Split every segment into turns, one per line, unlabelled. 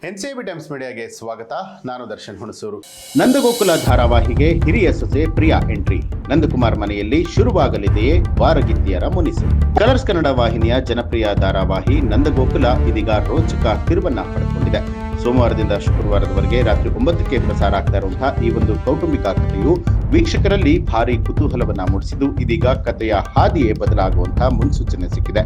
NCB times ಮೀಡಿಯಾಗೆ ಸ್ವಾಗತ. ನಾನು ದರ್ಶನ್ ಹುಣಸೂರು. ನಂದಗೋಕುಲ ಧಾರಾವಾಹಿಗೆ ಹಿರಿಯ ಸೊಸೆ ಪ್ರಿಯಾ ಎಂಟ್ರಿ. ನಂದಕುಮಾರ್ ಮನೆಯಲ್ಲಿ ಶುರುವಾಗಲಿದೆಯೇ ವಾರಗಿತ್ತಿಯರ ಮುನಿಸು. ಕಲರ್ಸ್ ಕನ್ನಡ ವಾಹಿನಿಯ ಜನಪ್ರಿಯ ಧಾರಾವಾಹಿ ನಂದಗೋಕುಲ ಇದೀಗ ರೋಚಕ ತಿರುವನ್ನ ಪಡೆದುಕೊಂಡಿದೆ. ಸೋಮವಾರದಿಂದ ಶುಕ್ರವಾರದವರೆಗೆ ರಾತ್ರಿ 9ಕ್ಕೆ ಪ್ರಸಾರ ಆಗ್ತಾ ಇರುವಂತಹ ಈ ಒಂದು ಕೌಟುಂಬಿಕ ಕಥೆಯು ವೀಕ್ಷಕರಲ್ಲಿ ಭಾರಿ ಕುತೂಹಲವನ್ನ ಮೂಡಿಸಿದ್ದು, ಇದೀಗ ಕಥೆಯ ಹಾದಿಯೇ ಬದಲಾಗುವಂತಹ ಮುನ್ಸೂಚನೆ ಸಿಕ್ಕಿದೆ.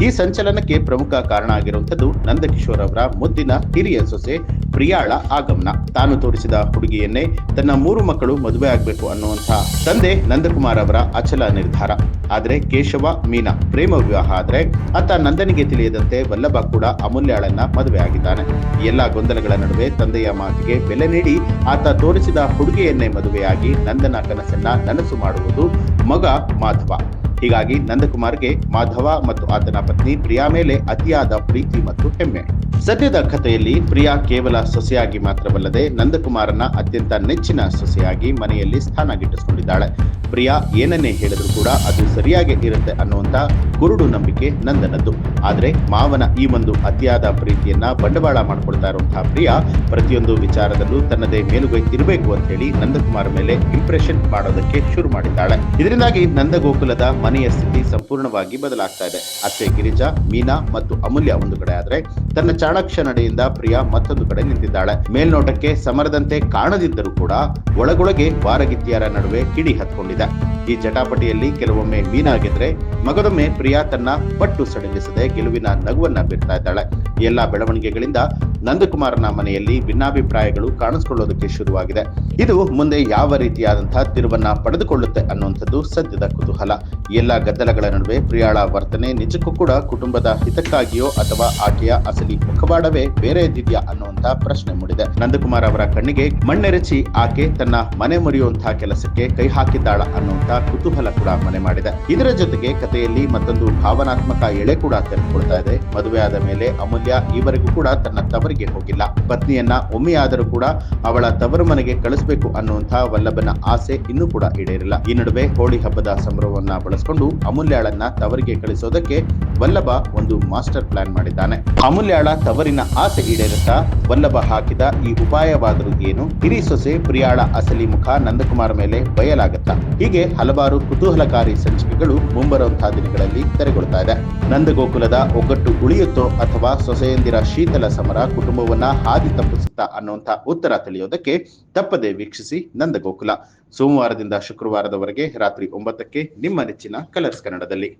ಈ ಸಂಚಲನಕ್ಕೆ ಪ್ರಮುಖ ಕಾರಣ ಆಗಿರುವಂತದ್ದು ನಂದಕಿಶೋರ್ ಅವರ ಮುದ್ದಿನ ಹಿರಿಯ ಸೊಸೆ ಪ್ರಿಯಾಳ ಆಗಮನ. ತಾನು ತೋರಿಸಿದ ಹುಡುಗಿಯನ್ನೇ ತನ್ನ 3 ಮಕ್ಕಳು ಮದುವೆ ಆಗಬೇಕು ಅನ್ನುವಂತಹ ತಂದೆ ನಂದಕುಮಾರ್ ಅವರ ಅಚಲ ನಿರ್ಧಾರ. ಆದ್ರೆ ಕೇಶವ ಮೀನಾ ಪ್ರೇಮ ವಿವಾಹ ಆದ್ರೆ ಆತ ನಂದನಿಗೆ ತಿಳಿಯದಂತೆ ವಲ್ಲಭ ಕೂಡ ಅಮೂಲ್ಯಾಳನ್ನ ಮದುವೆ ಆಗಿದ್ದಾನೆ. ಎಲ್ಲಾ ಗೊಂದಲಗಳ ನಡುವೆ ತಂದೆಯ ಮಾತಿಗೆ ಬೆಲೆ ನೀಡಿ ಆತ ತೋರಿಸಿದ ಹುಡುಗಿಯನ್ನೇ ಮದುವೆಯಾಗಿ ನಂದನ ಕನಸನ್ನ ನನಸು ಮಾಡುವುದು ಮಗ ಮಾಧವ. ಹೀಗಾಗಿ ನಂದಕುಮಾರ್ಗೆ ಮಾಧವ ಮತ್ತು ಆತನ ಪತ್ನಿ ಪ್ರಿಯಾ ಮೇಲೆ ಅತಿಯಾದ ಪ್ರೀತಿ ಮತ್ತು ಹೆಮ್ಮೆ. ಸದ್ಯದ ಕಥೆಯಲ್ಲಿ ಪ್ರಿಯಾ ಕೇವಲ ಸೊಸೆಯಾಗಿ ಮಾತ್ರವಲ್ಲದೆ ನಂದಕುಮಾರನ ಅತ್ಯಂತ ನೆಚ್ಚಿನ ಸೊಸೆಯಾಗಿ ಮನೆಯಲ್ಲಿ ಸ್ಥಾನ ಗಿಟ್ಟಿಸಿಕೊಂಡಿದ್ದಾಳೆ. ಪ್ರಿಯಾ ಏನನ್ನೇ ಹೇಳಿದ್ರು ಕೂಡ ಅದು ಸರಿಯಾಗಿ ಇರುತ್ತೆ ಅನ್ನುವಂತ ಕುರುಡು ನಂಬಿಕೆ ನಂದನದ್ದು. ಆದ್ರೆ ಮಾವನ ಈ ಒಂದು ಅತಿಯಾದ ಪ್ರೀತಿಯನ್ನ ಬಂಡವಾಳ ಮಾಡಿಕೊಳ್ತಾ ಇರುವಂತಹ ಪ್ರಿಯಾ ಪ್ರತಿಯೊಂದು ವಿಚಾರದಲ್ಲೂ ತನ್ನದೇ ಮೇಲುಗೈ ಇರಬೇಕು ಅಂತ ಹೇಳಿ ನಂದಕುಮಾರ್ ಮೇಲೆ ಇಂಪ್ರೆಷನ್ ಮಾಡೋದಕ್ಕೆ ಶುರು ಮಾಡಿದ್ದಾಳೆ. ಇದರಿಂದಾಗಿ ನಂದಗೋಕುಲದ ಮನೆಯ ಸ್ಥಿತಿ ಸಂಪೂರ್ಣವಾಗಿ ಬದಲಾಗ್ತಾ ಇದೆ. ಅತ್ತೆ ಗಿರಿಜಾ, ಮೀನಾ ಮತ್ತು ಅಮೂಲ್ಯ ಒಂದು ಕಡೆ ಆದ್ರೆ ತನ್ನ ಚಾಣಾಕ್ಷ ನಡೆಯಿಂದ ಪ್ರಿಯಾ ಮತ್ತೊಂದು ಕಡೆ ನಿಂತಿದ್ದಾಳೆ. ಮೇಲ್ನೋಟಕ್ಕೆ ಸಮರದಂತೆ ಕಾಣದಿದ್ದರೂ ಕೂಡ ಒಳಗೊಳಗೆ ವಾರಗಿತ್ತಿಯರ ನಡುವೆ ಕಿಡಿ ಹತ್ಕೊಂಡಿದೆ. ಈ ಜಟಾಪಟಿಯಲ್ಲಿ ಕೆಲವೊಮ್ಮೆ ಮೀನಾ ಗೆದ್ರೆ ಮಗದೊಮ್ಮೆ ಪ್ರಿಯಾ ತನ್ನ ಪಟ್ಟು ಸಡಿಲಿಸದೆ ಗೆಲುವಿನ ನಗುವನ್ನ ಬೀರ್ತಾ ಇದ್ದಾಳೆ. ಎಲ್ಲಾ ಬೆಳವಣಿಗೆಗಳಿಂದ ನಂದಕುಮಾರನ ಮನೆಯಲ್ಲಿ ಭಿನ್ನಾಭಿಪ್ರಾಯಗಳು ಕಾಣಿಸಿಕೊಳ್ಳೋದಕ್ಕೆ ಶುರುವಾಗಿದೆ. ಇದು ಮುಂದೆ ಯಾವ ರೀತಿಯಾದಂತಹ ತಿರುವನ್ನ ಪಡೆದುಕೊಳ್ಳುತ್ತೆ ಅನ್ನುವಂಥದ್ದು ಸದ್ಯದ ಕುತೂಹಲ. ಎಲ್ಲಾ ಗದ್ದಲಗಳ ನಡುವೆ ಪ್ರಿಯಾಳ ವರ್ತನೆ ನಿಜಕ್ಕೂ ಕೂಡ ಕುಟುಂಬದ ಹಿತಕ್ಕಾಗಿಯೋ ಅಥವಾ ಆಕೆಯ ಅಸಲಿ ಮುಖವಾಡವೇ ಬೇರೆ ಇದ್ದಿದ್ಯಾ ಅನ್ನುವಂತಹ ಪ್ರಶ್ನೆ ಮೂಡಿದೆ. ನಂದಕುಮಾರ್ ಅವರ ಕಣ್ಣಿಗೆ ಮಣ್ಣೆರಚಿ ಆಕೆ ತನ್ನ ಮನೆ ಮುರಿಯುವಂತಹ ಕೆಲಸಕ್ಕೆ ಕೈ ಹಾಕಿದ್ದಾಳ ಅನ್ನುವಂತಹ ಕುತೂಹಲ ಕೂಡ ಮನೆ ಮಾಡಿದೆ. ಇದರ ಜೊತೆಗೆ ಕಥೆಯಲ್ಲಿ ಮತ್ತೊಂದು ಭಾವನಾತ್ಮಕ ಎಳೆ ಕೂಡ ತೆರೆದುಕೊಳ್ತಾ ಇದೆ. ಮದುವೆಯಾದ ಮೇಲೆ ಅಮೂಲ್ಯ ಈವರೆಗೂ ಕೂಡ ತನ್ನ ತವರಿಗೆ ಹೋಗಿಲ್ಲ. ಪತ್ನಿಯನ್ನ ಒಮ್ಮೆಯಾದರೂ ಕೂಡ ಅವಳ ತವರು ಮನೆಗೆ ಕಳಿಸಬೇಕು ಅನ್ನುವಂತಹ ವಲ್ಲಭನ ಆಸೆ ಇನ್ನೂ ಕೂಡ ಈಡೇರಿಲ್ಲ. ಈ ನಡುವೆ ಹೋಳಿ ಹಬ್ಬದ ಸಂಭ್ರಮವನ್ನ ಬಳಸಿಕೊಂಡು ಅಮೂಲ್ಯಾಳನ್ನ ತವರಿಗೆ ಕಳಿಸೋದಕ್ಕೆ ವಲ್ಲಭ ಒಂದು ಮಾಸ್ಟರ್ ಪ್ಲಾನ್ ಮಾಡಿದ್ದಾನೆ. ಅಮೂಲ್ಯಾಳ ತವರಿನ ಆಸೆ ಈಡೇರುತ್ತಾ ವಲ್ಲಭ ಹಾಕಿದ ಈ ಉಪಾಯವಾದರೂ ಏನು? ಹಿರಿ ಸೊಸೆ ಪ್ರಿಯಾಳ ಅಸಲಿ ಮುಖ ನಂದಕುಮಾರ್ ಮೇಲೆ ಬಯಲಾಗುತ್ತಾ? ಹೀಗೆ ಹಲವಾರು ಕುತೂಹಲಕಾರಿ ಸಂಚಿಕೆಗಳು ಮುಂಬರುವಂತಹ ದಿನಗಳಲ್ಲಿ ತೆರೆಗೊಳ್ತಾ ಇದೆ. ನಂದಗೋಕುಲದ ಒಗ್ಗಟ್ಟು ಉಳಿಯುತ್ತೋ ಅಥವಾ ಸೊಸೆಯಂದಿರ ಶೀತಲ ಸಮರ ಕುಟುಂಬವನ್ನ ಹಾದಿ ತಪ್ಪಿಸುತ್ತಾ ಅನ್ನುವಂಥ ಉತ್ತರ ತಿಳಿಯೋದಕ್ಕೆ ತಪ್ಪದೆ ವೀಕ್ಷಿಸಿ ನಂದಗೋಕುಲ. ಸೋಮವಾರದಿಂದ ಶುಕ್ರವಾರದವರೆಗೆ ರಾತ್ರಿ 9ಕ್ಕೆ ನಿಮ್ಮ ನೆಚ್ಚಿನ ಕಲರ್ಸ್ ಕನ್ನಡದಲ್ಲಿ.